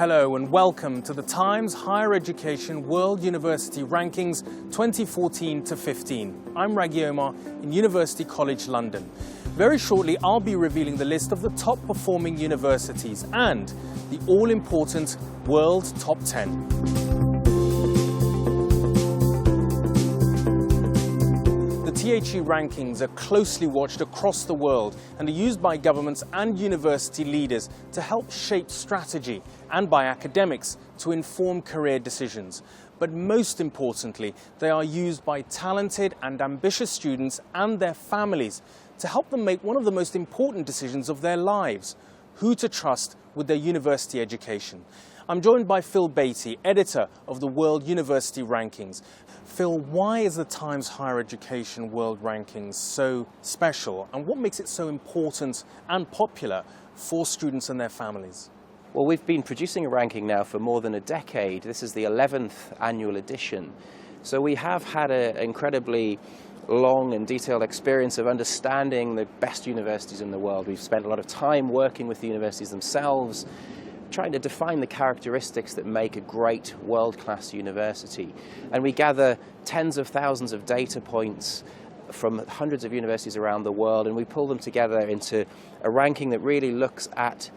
Hello and welcome to the Times Higher Education World University Rankings 2014 to 15. I'm Raghi Omar in University College London. Very shortly I'll be revealing the list of the top performing universities and the all-important World Top 10. The THE rankings are closely watched across the world and are used by governments and university leaders to help shape strategy and by academics to inform career decisions. But most importantly, they are used by talented and ambitious students and their families to help them make one of the most important decisions of their lives: who to trust with their university education. I'm joined by Phil Beatty, editor of the World University Rankings. Phil, why is the Times Higher Education World Rankings so special, and what makes it so important and popular for students and their families? Well, we've been producing a ranking now for more than a decade. This is the 11th annual edition. So we have had an incredibly long and detailed experience of understanding the best universities in the world. We've spent a lot of time working with the universities themselves, trying to define the characteristics that make a great world-class university. And we gather tens of thousands of data points from hundreds of universities around the world, and we pull them together into a ranking that really looks at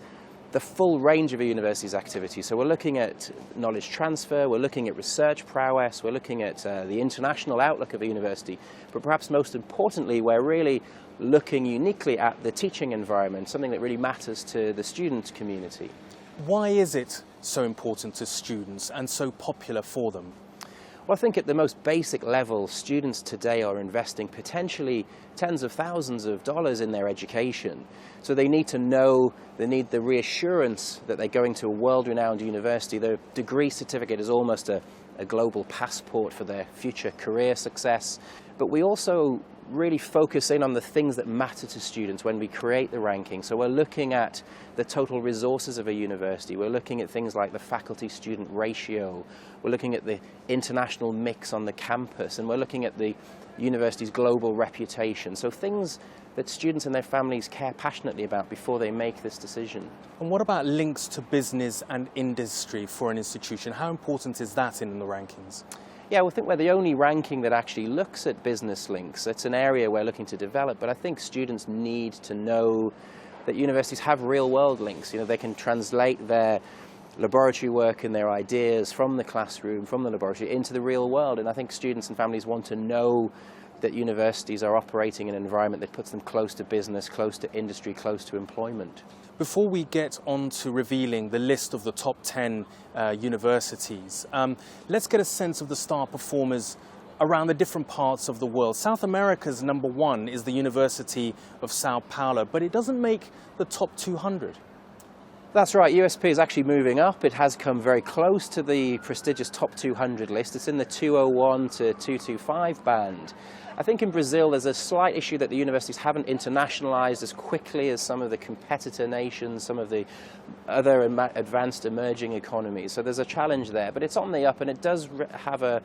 the full range of a university's activities. So we're looking at knowledge transfer, we're looking at research prowess, we're looking at the international outlook of a university, but perhaps most importantly, we're really looking uniquely at the teaching environment, something that really matters to the student community. Why is it so important to students and so popular for them? Well, I think at the most basic level, students today are investing potentially tens of thousands of dollars in their education. So they need to know, they need the reassurance that they're going to a world-renowned university. Their degree certificate is almost a global passport for their future career success. But we also really focus in on the things that matter to students when we create the ranking. So we're looking at the total resources of a university. We're looking at things like the faculty-student ratio. We're looking at the international mix on the campus, and we're looking at the university's global reputation. So things that students and their families care passionately about before they make this decision. And what about links to business and industry for an institution? How important is that in the rankings? Yeah, we think we're the only ranking that actually looks at business links. It's an area we're looking to develop, but I think students need to know that universities have real-world links. You know, they can translate their laboratory work and their ideas from the classroom, from the laboratory, into the real world. And I think students and families want to know that universities are operating in an environment that puts them close to business, close to industry, close to employment. Before we get on to revealing the list of the top 10 universities, let's get a sense of the star performers around the different parts of the world. South America's number one is the University of Sao Paulo, but it doesn't make the top 200. That's right, USP is actually moving up. It has come very close to the prestigious top 200 list. It's in the 201 to 225 band. I think in Brazil there's a slight issue that the universities haven't internationalized as quickly as some of the competitor nations, some of the other advanced emerging economies. So there's a challenge there, but it's on the up, and it does have a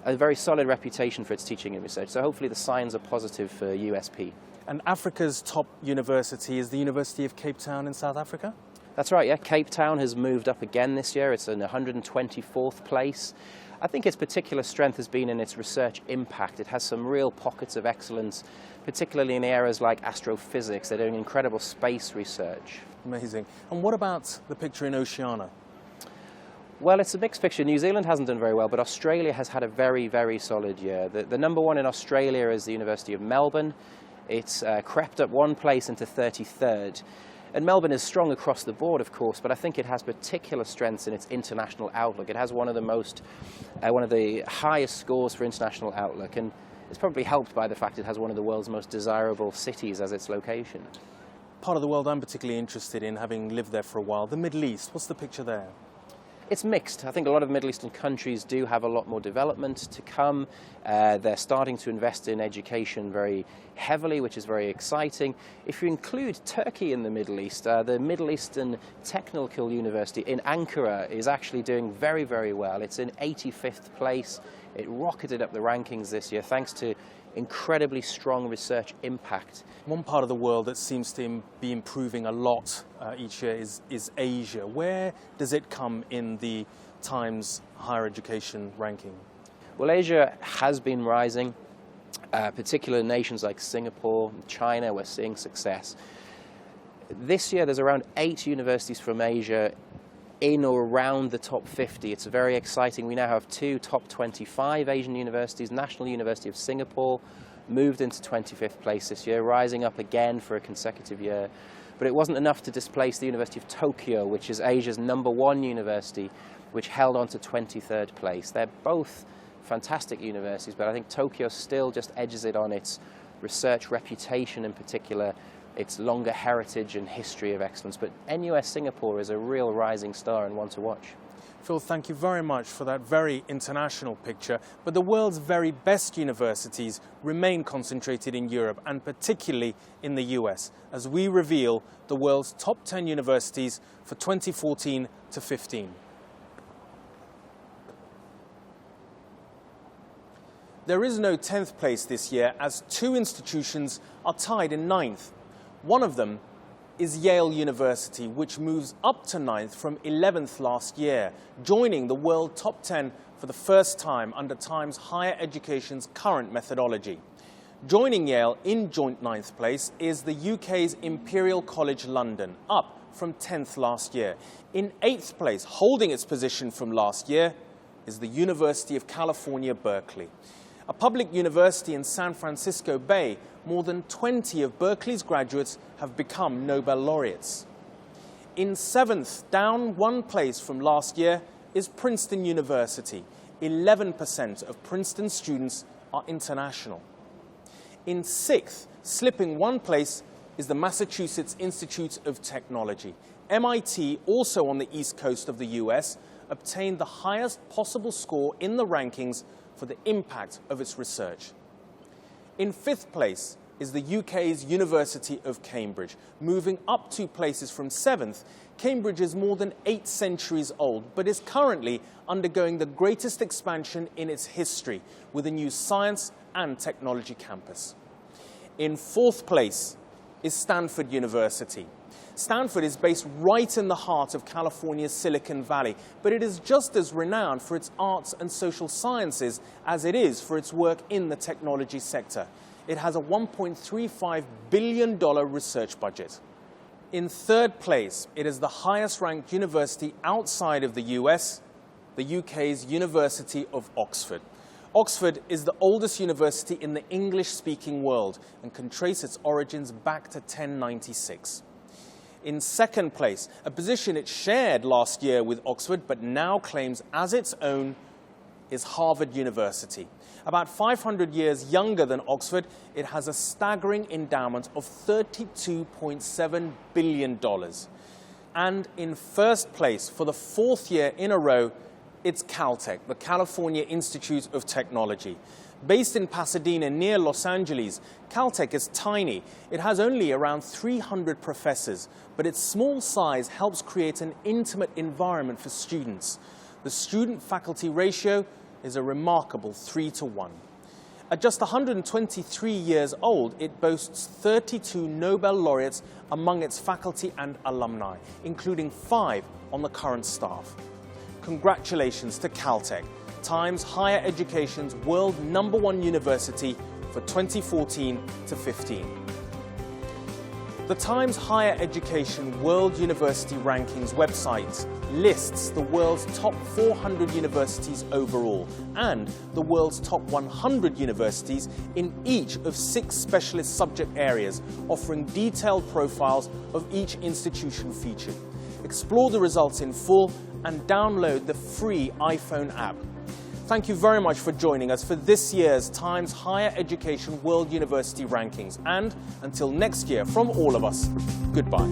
very solid reputation for its teaching and research. So hopefully the signs are positive for USP. And Africa's top university is the University of Cape Town in South Africa? That's right, yeah. Cape Town has moved up again this year. It's in 124th place. I think its particular strength has been in its research impact. It has some real pockets of excellence, particularly in areas like astrophysics. They're doing incredible space research. Amazing. And what about the picture in Oceania? Well, it's a mixed picture. New Zealand hasn't done very well, but Australia has had a very, very solid year. The number one in Australia is the University of Melbourne. It's crept up one place into 33rd. And Melbourne is strong across the board, of course, but I think it has particular strengths in its international outlook. It has one of the highest scores for international outlook, and it's probably helped by the fact it has one of the world's most desirable cities as its location. Part of the world I'm particularly interested in, having lived there for a while, the Middle East. What's the picture there? It's mixed. I think a lot of Middle Eastern countries do have a lot more development to come. They're starting to invest in education very heavily, which is very exciting. If you include Turkey in the Middle East, the Middle Eastern Technical University in Ankara is actually doing very, very well. It's in 85th place. It rocketed up the rankings this year thanks to incredibly strong research impact. One part of the world that seems to be improving a lot each year is Asia. Where does it come in the Times higher education ranking? Well, Asia has been rising, particularly nations like Singapore, China, we're seeing success. This year there's around 8 universities from Asia in or around the top 50. It's very exciting. We now have 2 top 25 Asian universities. National University of Singapore moved into 25th place this year, rising up again for a consecutive year. But it wasn't enough to displace the University of Tokyo, which is Asia's #1 university, which held on to 23rd place. They're both fantastic universities, but I think Tokyo still just edges it on its research reputation in particular, its longer heritage and history of excellence. But NUS Singapore is a real rising star and one to watch. Phil, thank you very much for that very international picture. But the world's very best universities remain concentrated in Europe and particularly in the US, as we reveal the world's top 10 universities for 2014 to 15. There is no 10th place this year, as 2 institutions are tied in 9th. One of them is Yale University, which moves up to 9th from 11th last year, joining the world top 10 for the first time under Times Higher Education's current methodology. Joining Yale in joint 9th place is the UK's Imperial College London, up from 10th last year. In 8th place, holding its position from last year, is the University of California, Berkeley. A public university in San Francisco Bay, more than 20 of Berkeley's graduates have become Nobel laureates. In 7th, down 1 place from last year, is Princeton University. 11% of Princeton students are international. In 6th, slipping 1 place, is the Massachusetts Institute of Technology. MIT, also on the east coast of the US, obtained the highest possible score in the rankings for the impact of its research. In 5th place is the UK's University of Cambridge. Moving up 2 places from 7th, Cambridge is more than 8 centuries old, but is currently undergoing the greatest expansion in its history with a new science and technology campus. In 4th place is Stanford University. Stanford is based right in the heart of California's Silicon Valley, but it is just as renowned for its arts and social sciences as it is for its work in the technology sector. It has a $1.35 billion research budget. In 3rd place, it is the highest-ranked university outside of the US, the UK's University of Oxford. Oxford is the oldest university in the English-speaking world and can trace its origins back to 1096. In 2nd place, a position it shared last year with Oxford but now claims as its own, is Harvard University. About 500 years younger than Oxford, it has a staggering endowment of $32.7 billion. And in 1st place, for the 4th year in a row, it's Caltech, the California Institute of Technology. Based in Pasadena near Los Angeles, Caltech is tiny. It has only around 300 professors, but its small size helps create an intimate environment for students. The student-faculty ratio is a remarkable 3-to-1. At just 123 years old, it boasts 32 Nobel laureates among its faculty and alumni, including 5 on the current staff. Congratulations to Caltech, Times Higher Education's world #1 university for 2014 to 15. The Times Higher Education World University Rankings website lists the world's top 400 universities overall and the world's top 100 universities in each of 6 specialist subject areas, offering detailed profiles of each institution featured. Explore the results in full and download the free iPhone app. Thank you very much for joining us for this year's Times Higher Education World University Rankings. And until next year, from all of us, goodbye.